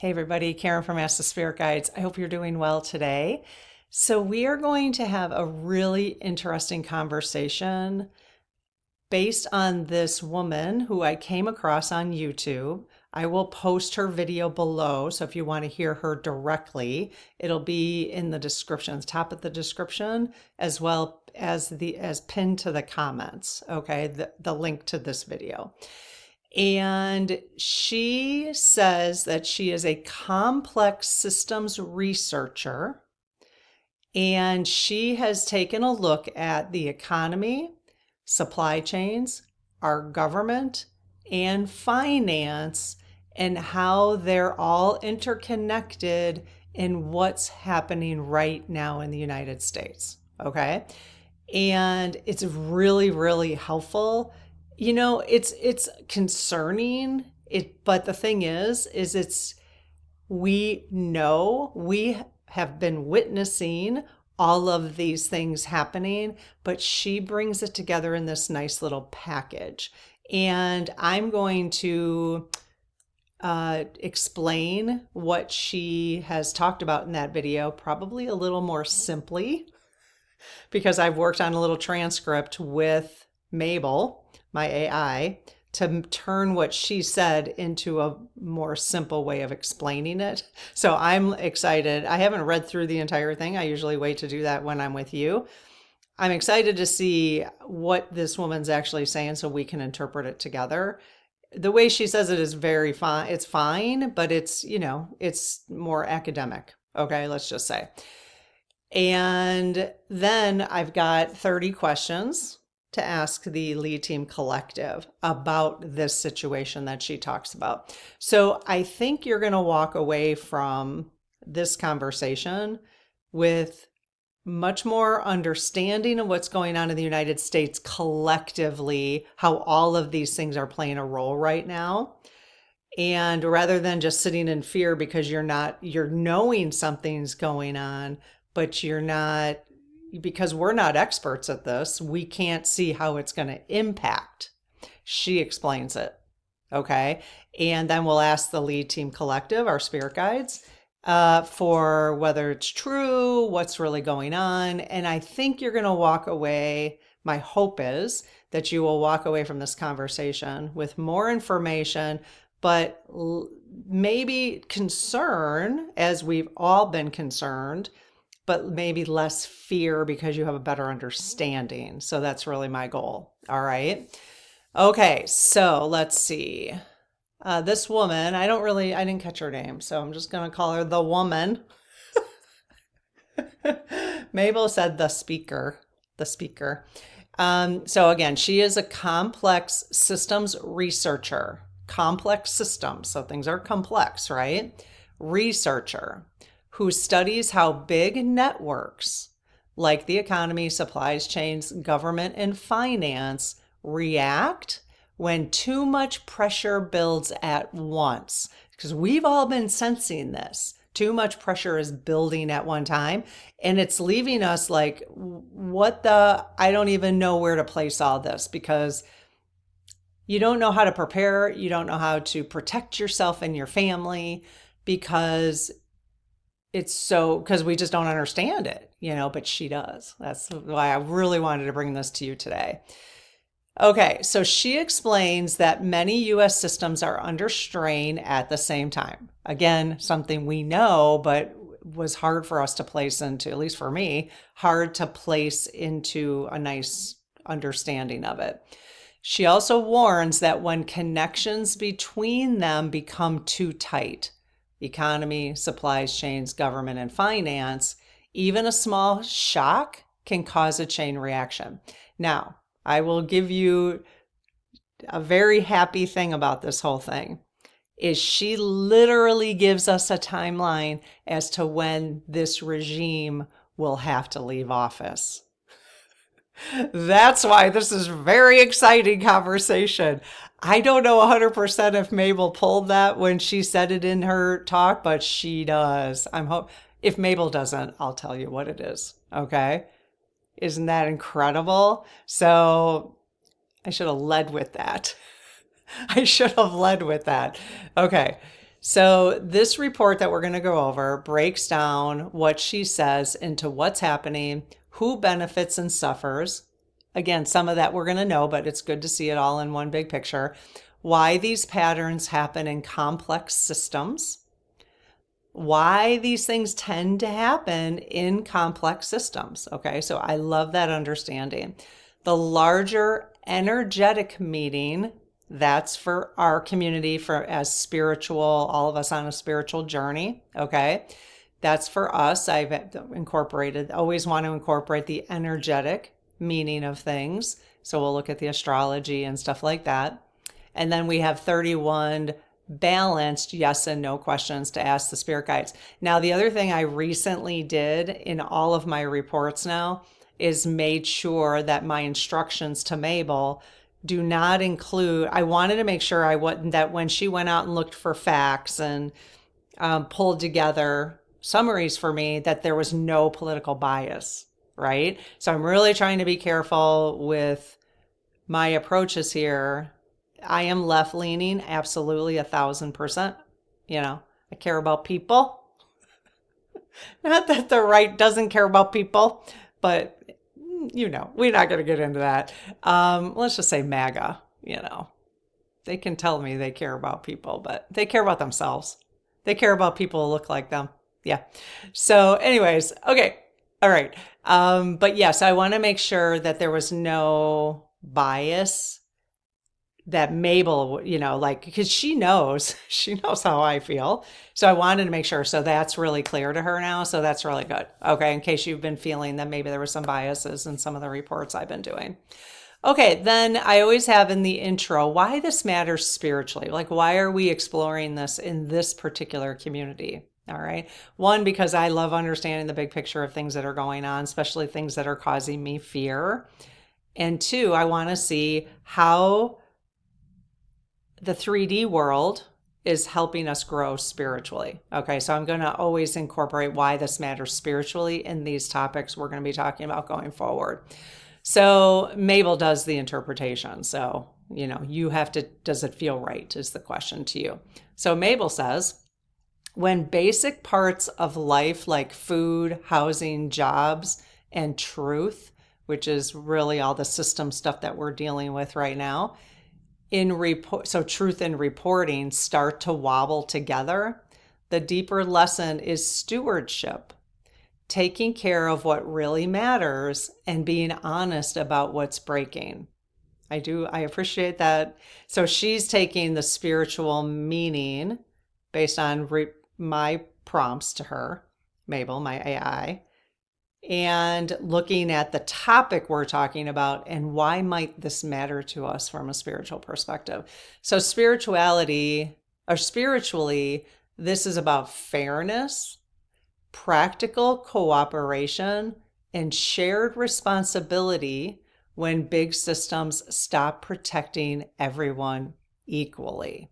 Hey everybody, Karen from Ask the Spirit Guides. I hope you're doing well today. So we are going to have a really interesting conversation based on this woman who I came across on YouTube. I will post her video below, so if you want to hear her directly, it'll be in the description, the top of the description, as well as pinned to the comments, okay, the link to this video. And she says that she is a complex systems researcher, and she has taken a look at the economy, supply chains, our government, and finance, and how they're all interconnected in what's happening right now in the United States. Okay. And it's really, really helpful. It's concerning. But the thing is we know we have been witnessing all of these things happening, but she brings it together in this nice little package. And I'm going to explain what she has talked about in that video, probably a little more simply, because I've worked on a little transcript with Mabel, my AI, to turn what she said into a more simple way of explaining it. So I'm excited. I haven't read through the entire thing. I usually wait to do that when I'm with you. I'm excited to see what this woman's actually saying so we can interpret it together. The way she says it is very fine. It's fine, but it's more academic. Okay, let's just say. And then I've got 30 questions to ask the lead team collective about this situation that she talks about. So I think you're going to walk away from this conversation with much more understanding of what's going on in the United States collectively, how all of these things are playing a role right now. And rather than just sitting in fear because you're knowing something's going on, but you're not, because we're not experts at this, we can't see how it's going to impact. She explains it. Okay. And then we'll ask the lead team collective, our spirit guides, for whether it's true, what's really going on. And I think you're going to walk away. My hope is that you will walk away from this conversation with more information, but maybe concern, as we've all been concerned, but maybe less fear because you have a better understanding. So that's really my goal. All right. Okay. So let's see. This woman, I didn't catch her name, so I'm just going to call her the woman. Mabel said the speaker. So again, she is a complex systems researcher. Complex systems. So things are complex, right? Researcher who studies how big networks like the economy, supplies chains, government, and finance react when too much pressure builds at once. Because we've all been sensing this. Too much pressure is building at one time, and it's leaving us like, I don't even know where to place all this, because you don't know how to prepare. You don't know how to protect yourself and your family, because we just don't understand it, but she does. That's why I really wanted to bring this to you today. Okay, so she explains that many U.S. systems are under strain at the same time. Again, something we know, but was hard for us to place into, at least for me, hard to place into a nice understanding of it. She also warns that when connections between them become too tight, economy, supplies chains, government, and finance, even a small shock can cause a chain reaction. Now, I will give you a very happy thing about this whole thing, is she literally gives us a timeline as to when this regime will have to leave office. That's why this is a very exciting conversation. I don't know 100% if Mabel pulled that when she said it in her talk, but she does. If Mabel doesn't, I'll tell you what it is. Okay. Isn't that incredible? So I should have led with that. Okay. So this report that we're going to go over breaks down what she says into what's happening, who benefits and suffers. Again, some of that we're going to know, but it's good to see it all in one big picture. Why these patterns happen in complex systems. Why these things tend to happen in complex systems. Okay, so I love that understanding. The larger energetic meaning, that's for our community, for as spiritual, all of us on a spiritual journey. Okay, that's for us. I've incorporated, always want to incorporate the energetic meaning of things. So we'll look at the astrology and stuff like that. And then we have 31 balanced yes and no questions to ask the spirit guides. Now, the other thing I recently did in all of my reports now is made sure that my instructions to Mabel do not include, I wanted to make sure that when she went out and looked for facts and pulled together summaries for me, that there was no political bias, right? So I'm really trying to be careful with my approaches here. I am left leaning, absolutely 1,000%. I care about people. Not that the right doesn't care about people, but we're not going to get into that. Let's just say MAGA, they can tell me they care about people, but they care about themselves. They care about people who look like them. Yeah. So anyways, okay. All right. But yes, I want to make sure that there was no bias that Mabel, because she knows how I feel. So I wanted to make sure. So that's really clear to her now. So that's really good. Okay. In case you've been feeling that maybe there were some biases in some of the reports I've been doing. Okay. Then I always have in the intro, why this matters spiritually. Like, why are we exploring this in this particular community? All right. One, because I love understanding the big picture of things that are going on, especially things that are causing me fear. And two, I want to see how the 3D world is helping us grow spiritually. Okay, so I'm going to always incorporate why this matters spiritually in these topics we're going to be talking about going forward. So Mabel does the interpretation. So, you have to, does it feel right is the question to you. So Mabel says, when basic parts of life like food, housing, jobs, and truth, which is really all the system stuff that we're dealing with right now, so truth and reporting start to wobble together, the deeper lesson is stewardship, taking care of what really matters and being honest about what's breaking. I appreciate that. So she's taking the spiritual meaning based on my prompts to her, Mabel, my AI, and looking at the topic we're talking about and why might this matter to us from a spiritual perspective. So spiritually, this is about fairness, practical cooperation, and shared responsibility when big systems stop protecting everyone equally.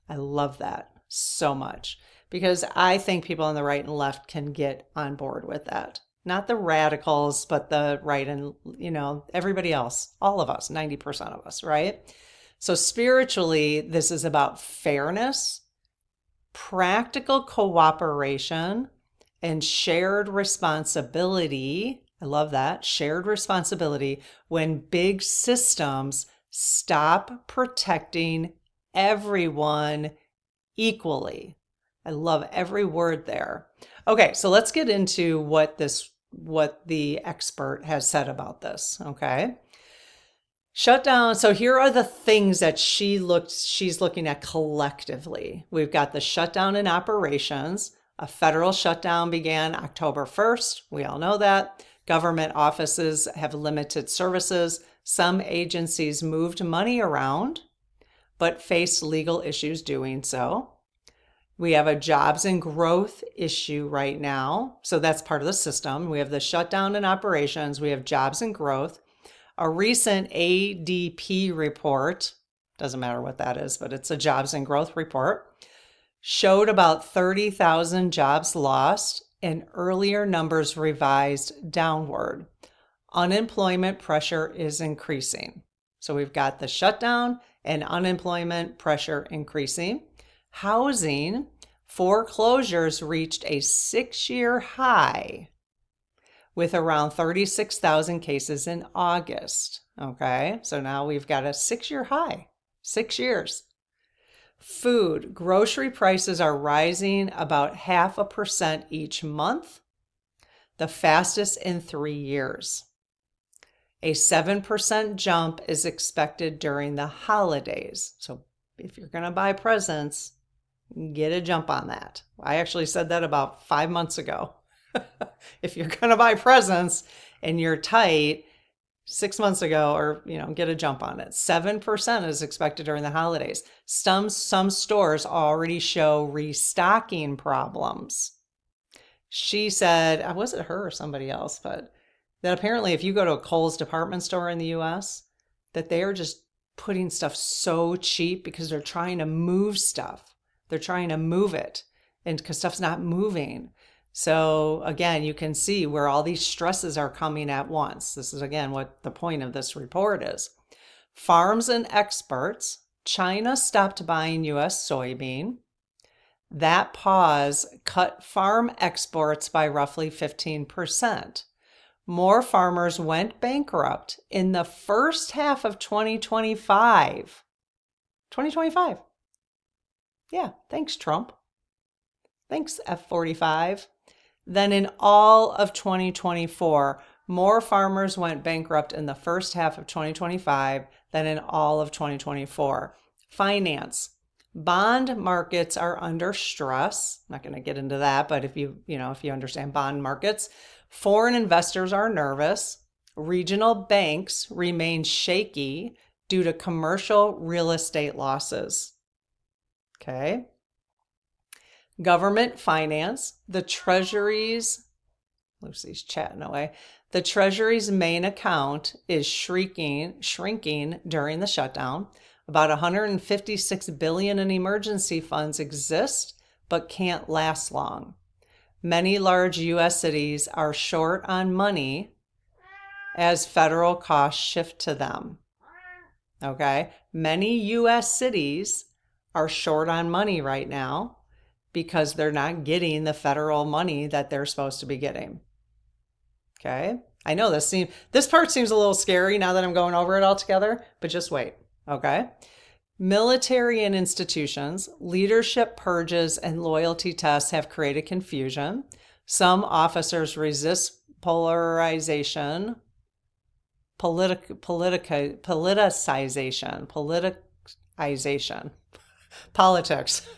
I love that so much because I think people on the right and left can get on board with that. Not the radicals, but the right and, everybody else, all of us, 90% of us, right? So spiritually, this is about fairness, practical cooperation, and shared responsibility. I love that. Shared responsibility when big systems stop protecting everyone equally. I love every word there. Okay, so let's get into what the expert has said about this, okay? Shutdown. So here are the things that she's looking at collectively. We've got the shutdown in operations. A federal shutdown began October 1st. We all know that. Government offices have limited services. Some agencies moved money around, but faced legal issues doing so. We have a jobs and growth issue right now. So that's part of the system. We have the shutdown in operations. We have jobs and growth. A recent ADP report, doesn't matter what that is, but it's a jobs and growth report, showed about 30,000 jobs lost and earlier numbers revised downward. Unemployment pressure is increasing. So we've got the shutdown and unemployment pressure increasing. Housing foreclosures reached a 6-year high with around 36,000 cases in August. Okay, so now we've got a 6-year high, 6 years. Food, grocery prices are rising about 0.5% each month, the fastest in 3 years. A 7% jump is expected during the holidays. So if you're going to buy presents, get a jump on that. I actually said that about 5 months ago. If you're going to buy presents and you're tight 6 months ago, or, get a jump on it. 7% is expected during the holidays. Some stores already show restocking problems. She said, was it her or somebody else, but that apparently if you go to a Kohl's department store in the US, that they are just putting stuff so cheap because they're trying to move stuff. They're trying to move it, and because stuff's not moving. So again, you can see where all these stresses are coming at once. This is again what the point of this report is. Farms and exports. China stopped buying US soybean. That pause cut farm exports by roughly 15%. More farmers went bankrupt in the first half of 2025. 2025. Yeah, thanks, Trump. Thanks, F-45. Then in all of 2024, more farmers went bankrupt in the first half of 2025 than in all of 2024. Finance. Bond markets are under stress. I'm not going to get into that, but if you understand bond markets, foreign investors are nervous. Regional banks remain shaky due to commercial real estate losses. Okay. Government finance, the Treasury's, Lucy's chatting away, the Treasury's main account is shrinking during the shutdown. About 156 billion in emergency funds exist, but can't last long. Many large U.S. cities are short on money as federal costs shift to them. Okay, many U.S. cities are short on money right now because they're not getting the federal money that they're supposed to be getting. Okay, I know this part seems a little scary now that I'm going over it all together, but just wait. Okay, military and institutions, leadership purges and loyalty tests have created confusion. Some officers resist politicization, politics.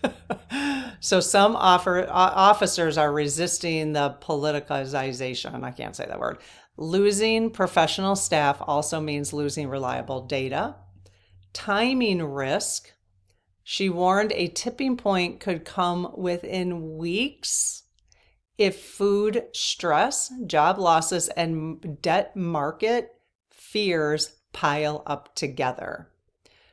So some officers are resisting the politicization. I can't say that word. Losing professional staff also means losing reliable data. Timing risk. She warned a tipping point could come within weeks if food stress, job losses, and debt market fears pile up together.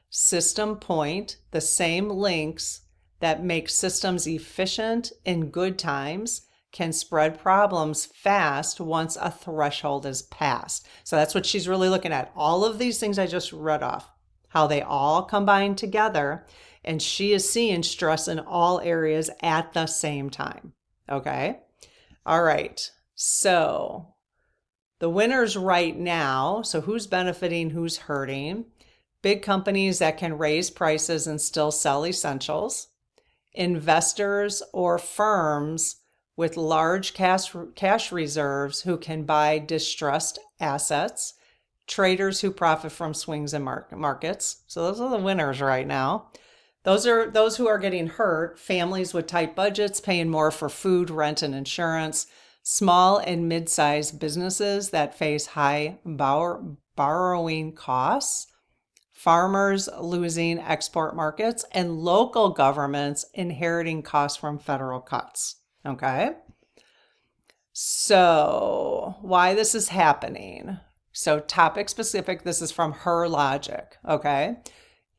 System point, the same links that make systems efficient in good times can spread problems fast once a threshold is passed. So that's what she's really looking at. All of these things I just read off, how they all combine together, and she is seeing stress in all areas at the same time. Okay? All right. So the winners right now, so who's benefiting, who's hurting? Big companies that can raise prices and still sell essentials. Investors or firms with large cash reserves who can buy distressed assets. Traders who profit from swings in markets. So those are the winners right now. Those who are getting hurt. Families with tight budgets paying more for food, rent, and insurance. Small and mid-sized businesses that face high borrowing costs. Farmers losing export markets, and local governments inheriting costs from federal cuts. Okay? So, why this is happening? So, topic specific, this is from her logic. Okay?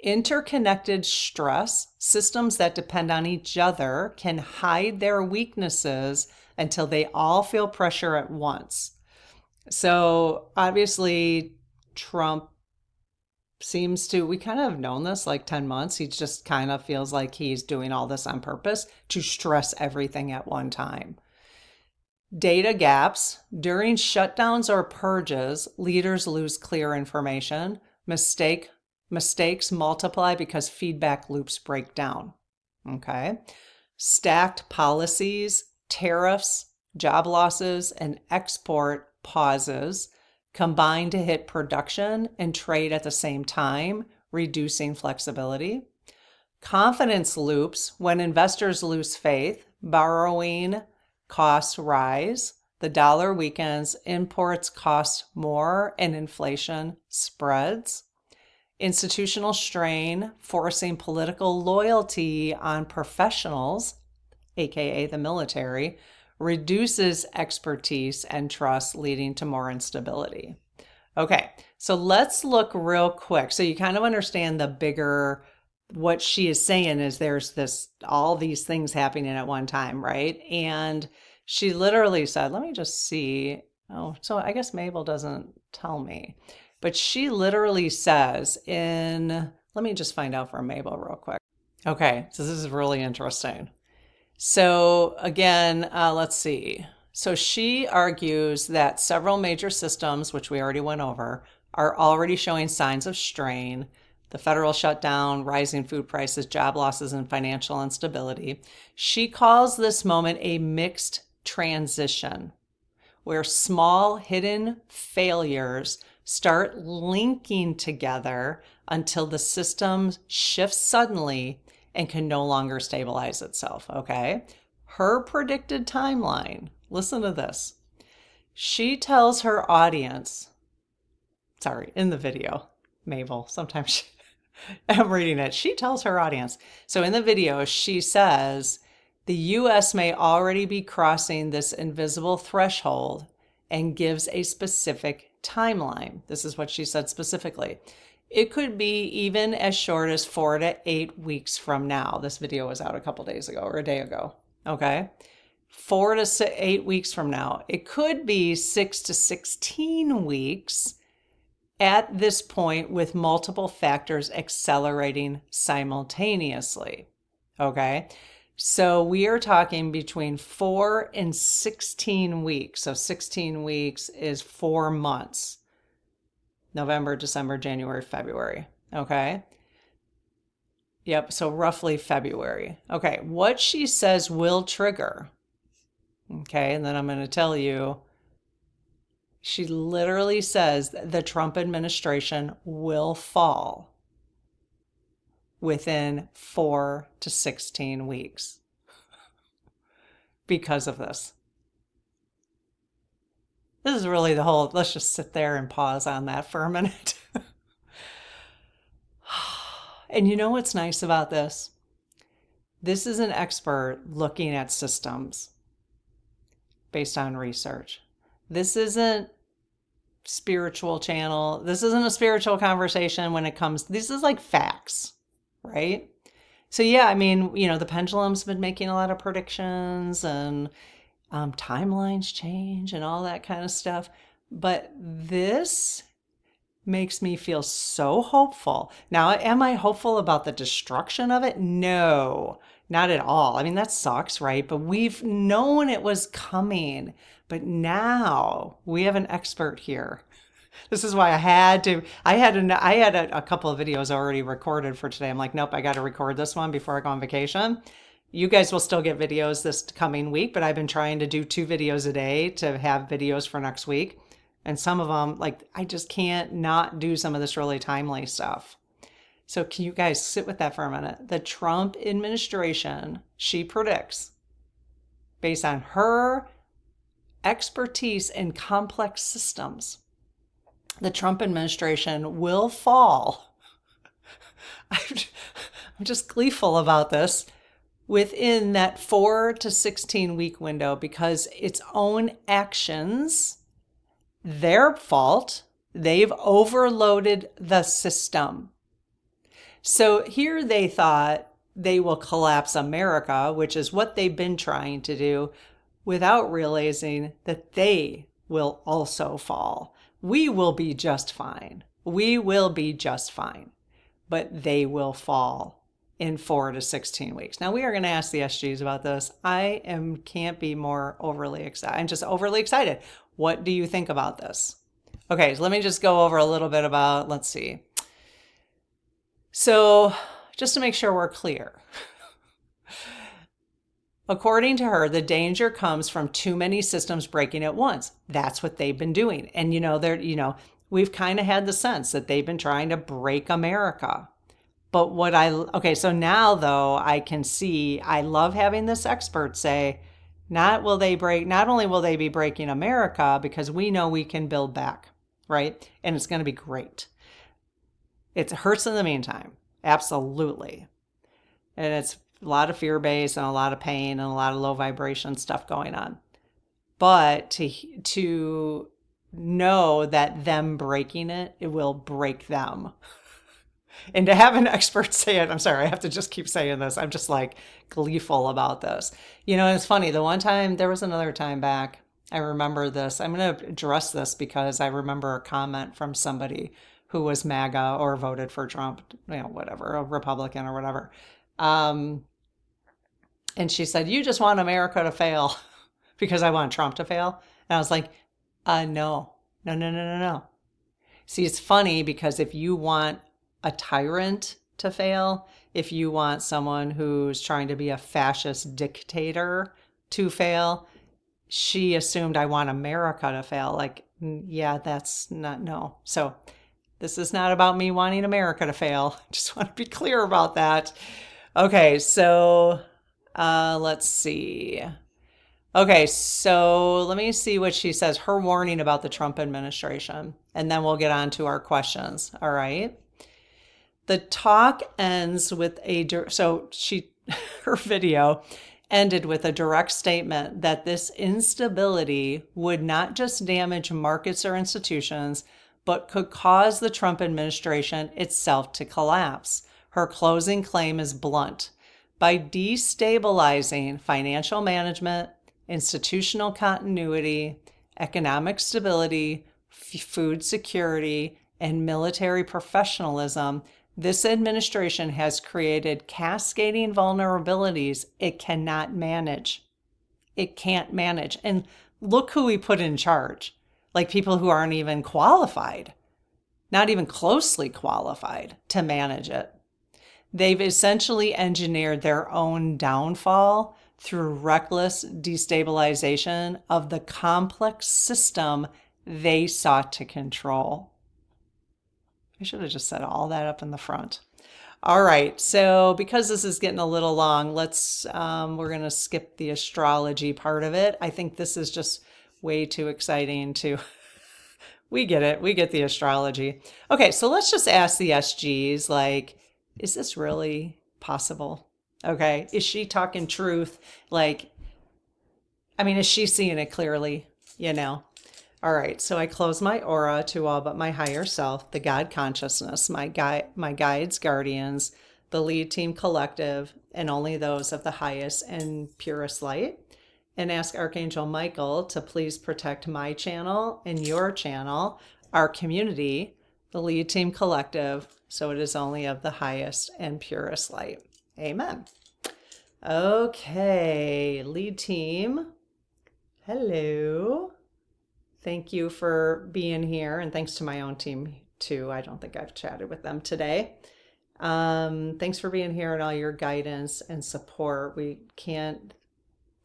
Interconnected stress, systems that depend on each other can hide their weaknesses until they all feel pressure at once. So, obviously, Trump seems to, we kind of have known this like 10 months. He just kind of feels like he's doing all this on purpose to stress everything at one time. Data gaps. During shutdowns or purges, leaders lose clear information. Mistakes multiply because feedback loops break down. Okay. Stacked policies, tariffs, job losses, and export pauses combine to hit production and trade at the same time, reducing flexibility. Confidence loops. When investors lose faith, borrowing costs rise, the dollar weakens, imports cost more, and inflation spreads. Institutional strain, forcing political loyalty on professionals, aka the military, reduces expertise and trust, leading to more instability. Okay, so let's look real quick. So you kind of understand the bigger, what she is saying is there's all these things happening at one time, right? And she literally said, let me just see. Oh, so I guess Mabel doesn't tell me, but she literally says let me just find out from Mabel real quick. Okay, so this is really interesting. So again, let's see. So she argues that several major systems, which we already went over, are already showing signs of strain. The federal shutdown, rising food prices, job losses, and financial instability. She calls this moment a mixed transition, where small hidden failures start linking together until the system shifts suddenly and can no longer stabilize itself, okay? Her predicted timeline, listen to this. She tells her audience, in the video, Mabel, sometimes I'm reading it. She tells her audience. So in the video, she says, the US may already be crossing this invisible threshold, and gives a specific timeline. This is what she said specifically. It could be even as short as 4 to 8 weeks from now. This video was out a couple days ago or a day ago. Okay. 4 to 8 weeks from now. It could be 6 to 16 weeks at this point, with multiple factors accelerating simultaneously. Okay. So we are talking between 4 and 16 weeks. So 16 weeks is 4 months. November, December, January, February. Okay. Yep. So roughly February. Okay. What she says will trigger. Okay. And then I'm going to tell you, she literally says the Trump administration will fall within 4 to 16 weeks because of this. This is really the whole, let's just sit there and pause on that for a minute. And you know what's nice about this? This is an expert looking at systems based on research. This isn't spiritual channel. This isn't a spiritual conversation when it comes, this is like facts, right? So yeah, I mean, the pendulum's been making a lot of predictions, and timelines change and all that kind of stuff. But this makes me feel so hopeful. Now, am I hopeful about the destruction of it? No, not at all. I mean, that sucks, right? But we've known it was coming. But now we have an expert here. This is why I had a couple of videos already recorded for today. I'm like, nope, I got to record this one before I go on vacation. You guys will still get videos this coming week, but I've been trying to do 2 videos a day to have videos for next week. And some of them, I just can't not do some of this really timely stuff. So can you guys sit with that for a minute? The Trump administration, she predicts, based on her expertise in complex systems, the Trump administration will fall. I'm just gleeful about this, within that 4 to 16 week window, because its own actions, their fault, they've overloaded the system. So here they thought they will collapse America, which is what they've been trying to do, without realizing that they will also fall. We will be just fine. We will be just fine, but they will fall in 4 to 16 weeks. Now we are going to ask the SGs about this. Can't be more overly excited. I'm just overly excited. What do you think about this? Okay, so let me just go over a little bit about, let's see. So just to make sure we're clear, according to her, the danger comes from too many systems breaking at once. That's what they've been doing. And we've kind of had the sense that they've been trying to break America. But so now though, I can see, I love having this expert say, not only will they be breaking America, because we know we can build back, right? And it's going to be great. It hurts in the meantime. Absolutely. And it's a lot of fear-based and a lot of pain and a lot of low vibration stuff going on. But to know that them breaking it will break them. And to have an expert say it, I'm sorry, I have to just keep saying this. I'm just like gleeful about this. And it's funny. There was another time back, I remember this. I'm going to address this because I remember a comment from somebody who was MAGA or voted for Trump, whatever, a Republican or whatever. And she said, you just want America to fail because I want Trump to fail. And I was like, no. See, it's funny because if you want a tyrant to fail, if you want someone who's trying to be a fascist dictator to fail, she assumed I want America to fail. Like, yeah, that's not, no. So this is not about me wanting America to fail. Just want to be clear about that. Okay, so let's see. Okay, so let me see what she says. Her warning about the Trump administration, and then we'll get on to our questions. All right. The talk ends with her video ended with a direct statement that this instability would not just damage markets or institutions, but could cause the Trump administration itself to collapse. Her closing claim is blunt. By destabilizing financial management, institutional continuity, economic stability, food security, and military professionalism, this administration has created cascading vulnerabilities it cannot manage. It can't manage. And look who we put in charge. Like people who aren't even qualified, not even closely qualified to manage it. They've essentially engineered their own downfall through reckless destabilization of the complex system they sought to control. I should have just said all that up in the front. All right, so because this is getting a little long, we're going to skip the astrology part of it. I think this is just way too exciting to, we get it, we get the astrology. Okay, so let's just ask the SGs, like, is this really possible? Okay, is she talking truth? Is she seeing it clearly, All right, so I close my aura to all but my higher self, the God consciousness, my guides, guardians, the lead team collective, and only those of the highest and purest light, and ask Archangel Michael to please protect my channel and your channel, our community, the lead team collective, so it is only of the highest and purest light. Amen. Okay, lead team. Hello. Thank you for being here, and thanks to my own team too. I don't think I've chatted with them today. Thanks for being here and all your guidance and support. We can't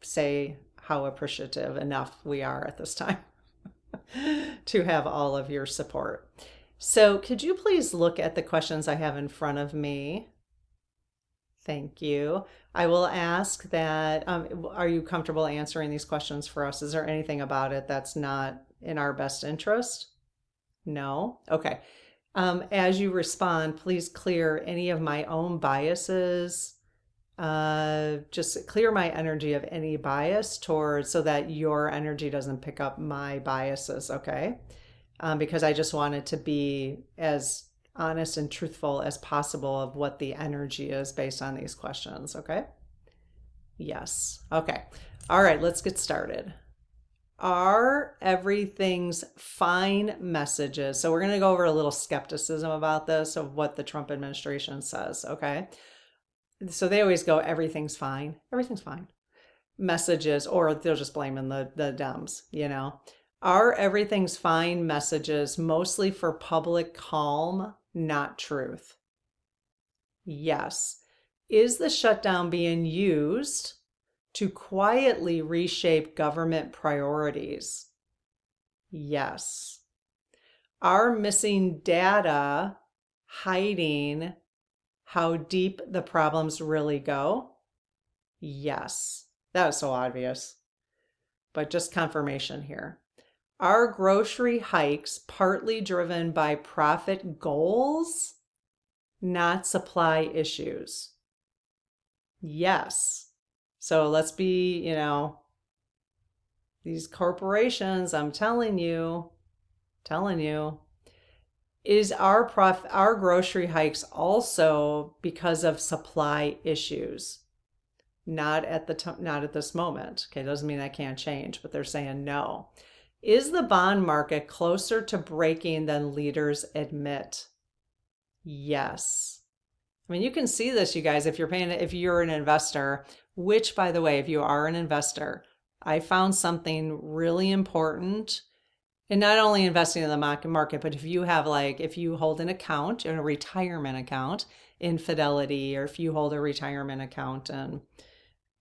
say how appreciative enough we are at this time to have all of your support. So could you please look at the questions I have in front of me? Thank you. I will ask that, are you comfortable answering these questions for us? Is there anything about it that's not in our best interest? No? Okay. As you respond, please clear any of my own biases. Just clear my energy of any bias so that your energy doesn't pick up my biases, okay? Because I just want it to be as honest and truthful as possible of what the energy is based on these questions, okay? Yes. Okay. All right, let's get started. Are everything's fine messages? So we're going to go over a little skepticism about this, of what the Trump administration says, okay? So they always go, everything's fine. Everything's fine. Messages, or they're just blaming the Dems, you know. Are everything's fine messages mostly for public calm, not truth? Yes. Is the shutdown being used to quietly reshape government priorities? Yes. Are missing data hiding how deep the problems really go? Yes. That was so obvious, but just confirmation here. Are grocery hikes partly driven by profit goals, not supply issues? Yes. So let's be, these corporations, I'm telling you, is our grocery hikes also because of supply issues? Not at this moment. Okay, doesn't mean that can't change, but they're saying no. Is the bond market closer to breaking than leaders admit? Yes. I mean, you can see this, you guys, if you're an investor, which, by the way, if you are an investor, I found something really important. And not only investing in the market, but if you hold an account, a retirement account in Fidelity, or if you hold a retirement account in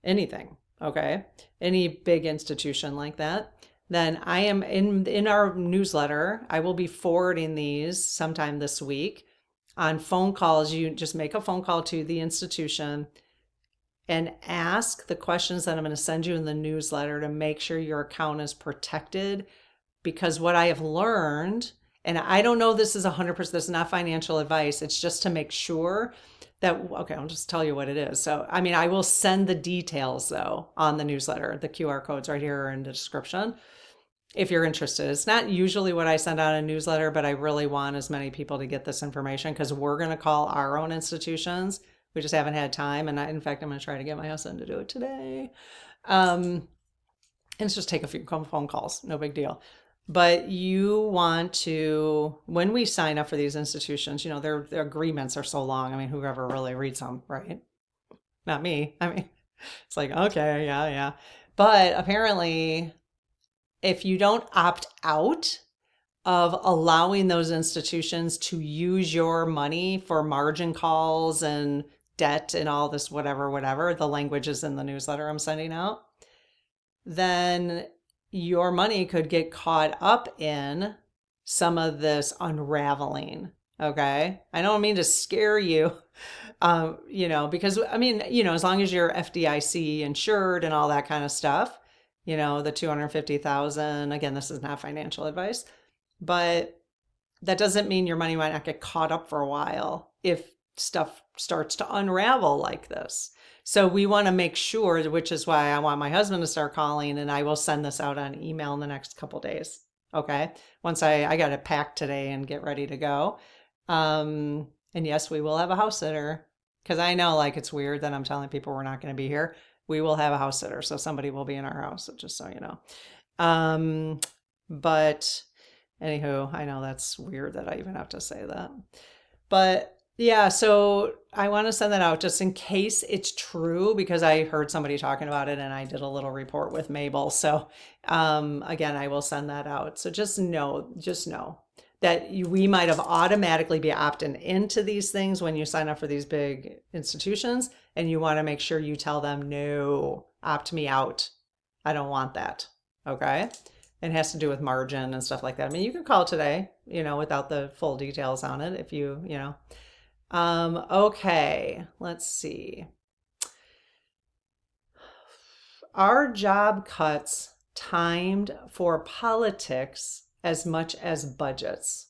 anything, okay, any big institution like that, then I am in our newsletter. I will be forwarding these sometime this week on phone calls. You just make a phone call to the institution and ask the questions that I'm going to send you in the newsletter to make sure your account is protected. Because what I have learned, and I don't know this is 100%, this is not financial advice, it's just to make sure that, okay, I'll just tell you what it is. So, I mean, I will send the details though on the newsletter, the QR codes right here in the description, if you're interested. It's not usually what I send out a newsletter, but I really want as many people to get this information, because we're going to call our own institutions. We just haven't had time. And in fact, I'm going to try to get my husband to do it today. And it's just take a few phone calls, no big deal. But you want to, when we sign up for these institutions, their agreements are so long. I mean, whoever really reads them, right? Not me. I mean, it's like, okay, yeah. But apparently, if you don't opt out of allowing those institutions to use your money for margin calls and debt and all this, whatever, the language is in the newsletter I'm sending out, then your money could get caught up in some of this unraveling. Okay. I don't mean to scare you, because I mean, as long as you're FDIC insured and all that kind of stuff, the 250,000, again, this is not financial advice, but that doesn't mean your money might not get caught up for a while if stuff starts to unravel like this. So we want to make sure, which is why I want my husband to start calling, and I will send this out on email in the next couple days. Okay. Once I got it packed today and get ready to go. And yes, we will have a house sitter, because I know it's weird that I'm telling people we're not going to be here. We will have a house sitter. So somebody will be in our house, just so you know. But anywho, I know that's weird that I even have to say that, but yeah, so I want to send that out just in case it's true, because I heard somebody talking about it and I did a little report with Mabel. So again, I will send that out. So just know that we might have automatically be opting into these things when you sign up for these big institutions, and you want to make sure you tell them, no, opt me out. I don't want that. Okay. It has to do with margin and stuff like that. I mean, you can call today, without the full details on it, if okay, let's see. Are job cuts timed for politics as much as budgets?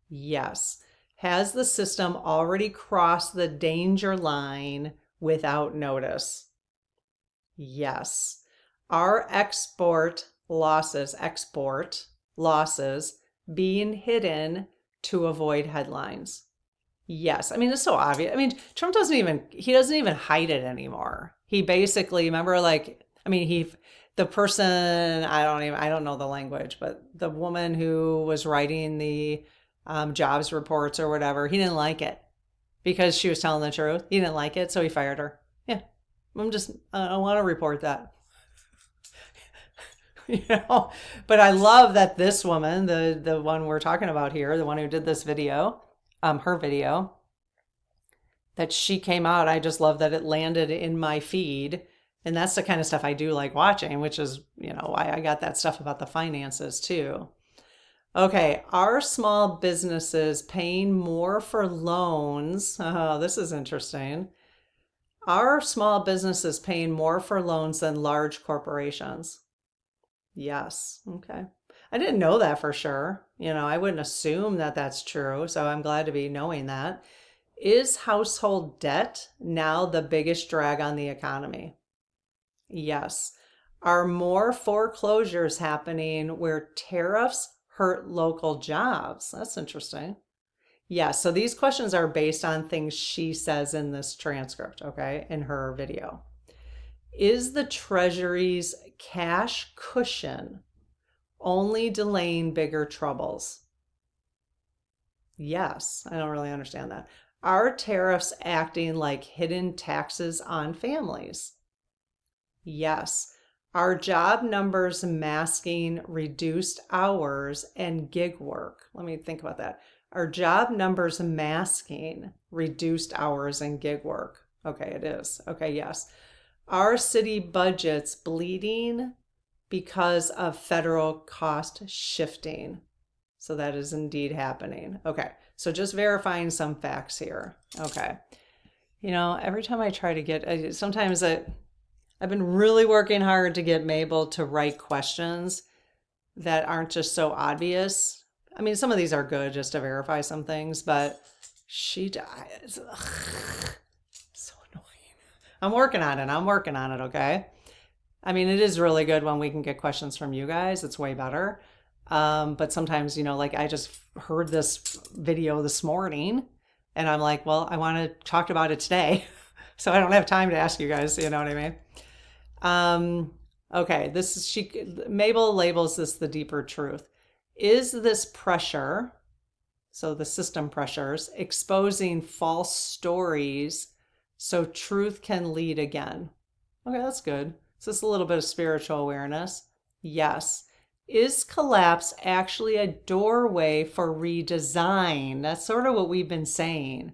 Yes. Has the system already crossed the danger line without notice? Yes. Are export losses being hidden to avoid headlines? Yes. I mean, it's so obvious. I mean, Trump doesn't even hide it anymore. He basically, remember, The person, I don't know the language, but the woman who was writing the jobs reports or whatever, he didn't like it because she was telling the truth. He didn't like it, so he fired her. Yeah, I don't want to report that. you know, but I love that this woman, the one we're talking about here, the one who did this video, her video, that she came out. I just love that it landed in my feed. And that's the kind of stuff I do like watching, which is, why I got that stuff about the finances too. Okay, are small businesses paying more for loans? Oh, this is interesting. Are small businesses paying more for loans than large corporations? Yes. Okay. I didn't know that for sure. I wouldn't assume that that's true. So I'm glad to be knowing that. Is household debt now the biggest drag on the economy? Yes. Are more foreclosures happening where tariffs hurt local jobs? That's interesting. Yes. So these questions are based on things she says in this transcript, okay, in her video. Is the Treasury's cash cushion only delaying bigger troubles? Yes. I don't really understand that. Are tariffs acting like hidden taxes on families? Yes. Are job numbers masking reduced hours and gig work? Let me think about that. Are job numbers masking reduced hours and gig work? Okay, it is. Okay, yes. Are city budgets bleeding because of federal cost shifting? So that is indeed happening. Okay, so just verifying some facts here. Okay. Every time I try to get, sometimes I've been really working hard to get Mabel to write questions that aren't just so obvious. I mean, some of these are good just to verify some things, but she dies. So annoying. I'm working on it, okay? I mean, it is really good when we can get questions from you guys. It's way better. But sometimes, like I just heard this video this morning and I'm like, well, I want to talk about it today. So I don't have time to ask you guys, you know what I mean? Okay, Mabel labels this the deeper truth. Is this pressure, so the system pressures, exposing false stories so truth can lead again? Okay, that's good. So it's a little bit of spiritual awareness. Yes. Is collapse actually a doorway for redesign? That's sort of what we've been saying.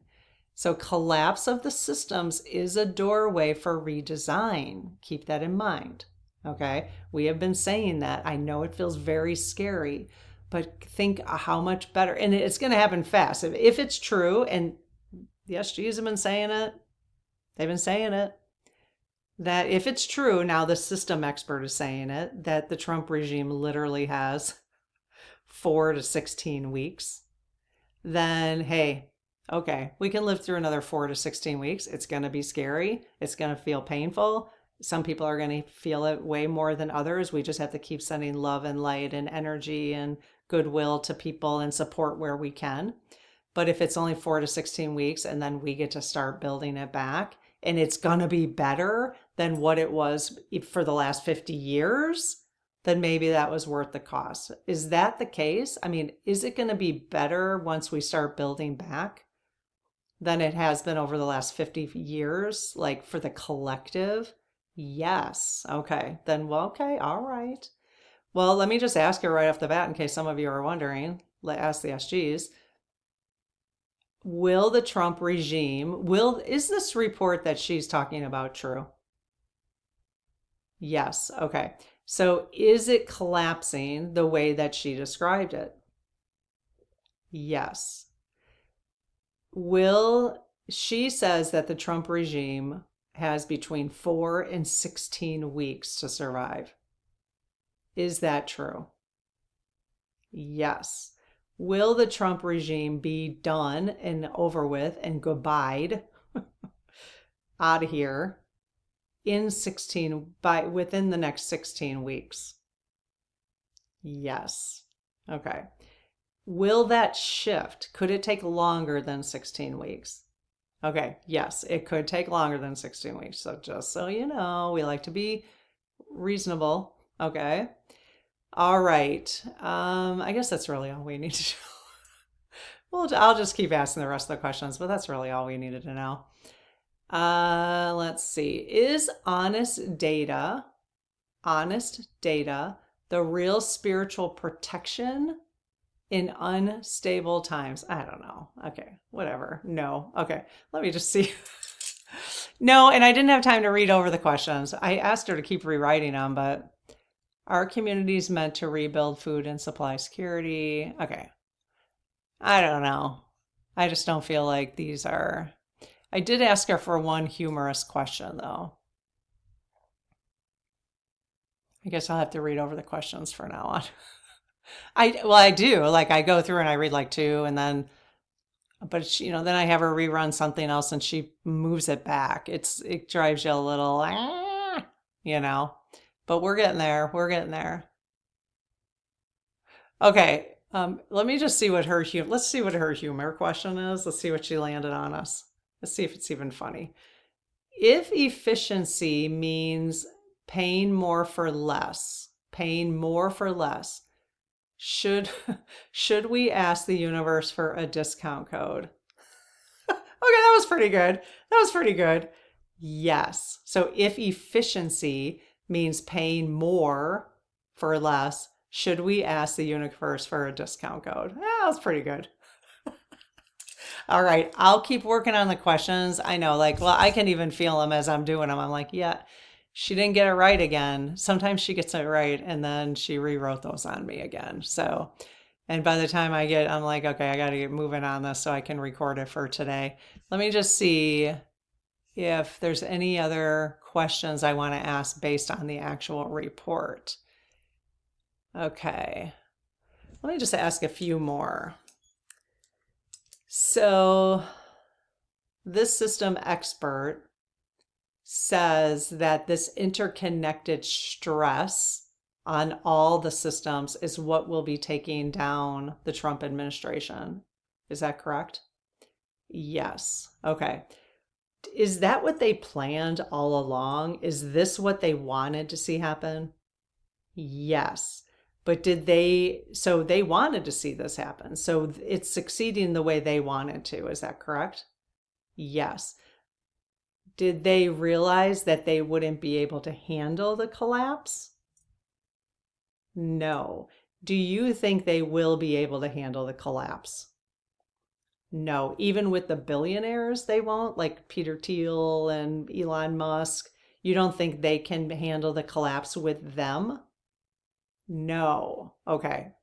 So collapse of the systems is a doorway for redesign. Keep that in mind. Okay, we have been saying that. I know it feels very scary, but think how much better, and it's going to happen fast. If it's true, and the SGs have been saying it, they've been saying it, that if it's true, now the system expert is saying it, that the Trump regime literally has 4 to 16 weeks, then hey, okay, we can live through another 4 to 16 weeks. It's going to be scary. It's going to feel painful. Some people are going to feel it way more than others. We just have to keep sending love and light and energy and goodwill to people and support where we can. But if it's only 4 to 16 weeks and then we get to start building it back and it's going to be better than what it was for the last 50 years, then maybe that was worth the cost. Is that the case? I mean, is it going to be better once we start building back than it has been over the last 50 years, like for the collective? Yes. Okay. Then, well, okay. All right. Well, let me just ask you right off the bat, in case some of you are wondering, ask the SGs. Will the Trump regime, is this report that she's talking about true? Yes. Okay. So is it collapsing the way that she described it? Yes. She says that the Trump regime has between 4 and 16 weeks to survive. Is that true? Yes. Will the Trump regime be done and over with and goodbyed out of here within the next 16 weeks? Yes. Okay. Will that shift? Could it take longer than 16 weeks? Okay, yes, it could take longer than 16 weeks. So just so you know, we like to be Reasonable. Okay. All right. I guess that's really all we need to know. Well, I'll just keep asking the rest of the questions, but that's really all we needed to know. Let's see. Is honest data, the real spiritual protection in unstable times? I don't know. Okay, whatever. No. Okay, let me just see. No, and I didn't have time to read over the questions. I asked her to keep rewriting them, but our community is meant to rebuild food and supply security. Okay. I don't know. I just don't feel like these are. I did ask her for one humorous question, though. I guess I'll have to read over the questions from now on. I do. Like I go through and I read like two, and then, but she, then I have her rerun something else, and she moves it back. It drives you a little, you know. But we're getting there. We're getting there. Okay. Let me just see what let's see what her humor question is. Let's see what she landed on us. Let's see if it's even funny. If efficiency means paying more for less, should should we ask the universe for a discount code? Okay, that was pretty good. That was pretty good. Yes. So if efficiency means paying more for less, should we ask the universe for a discount code? That was pretty good. All right, I'll keep working on the questions. I know, like, well, I can even feel them as I'm doing them. I'm like, yeah, she didn't get it right again. Sometimes she gets it right, and then she rewrote those on me again. So, and by the time I'm like, okay, I got to get moving on this so I can record it for today. Let me just see if there's any other questions I want to ask based on the actual report. Okay, let me just ask a few more. So this system expert says that this interconnected stress on all the systems is what will be taking down the Trump administration. Is that correct? Yes. Okay. Is that what they planned all along? Is this what they wanted to see happen? Yes. But so they wanted to see this happen. So it's succeeding the way they wanted to. Is that correct? Yes. Did they realize that they wouldn't be able to handle the collapse? No. Do you think they will be able to handle the collapse? No. Even with the billionaires, they won't, like Peter Thiel and Elon Musk. You don't think they can handle the collapse with them? No. Okay.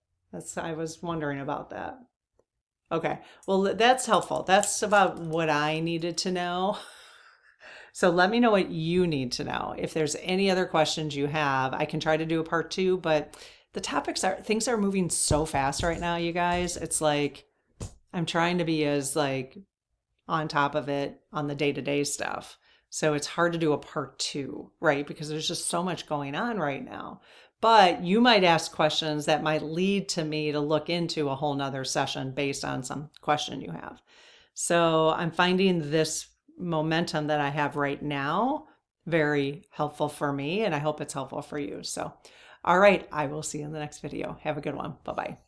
I was wondering about that. Okay. Well, that's helpful. That's about what I needed to know. So let me know what you need to know. If there's any other questions you have, I can try to do a part 2, but things are moving so fast right now, you guys. It's like I'm trying to be as like on top of it on the day-to-day stuff. So it's hard to do a part 2, right? Because there's just so much going on right now. But you might ask questions that might lead to me to look into a whole nother session based on some question you have. So I'm finding this momentum that I have right now very helpful for me, and I hope it's helpful for you. So, all right, I will see you in the next video. Have a good one. Bye-bye.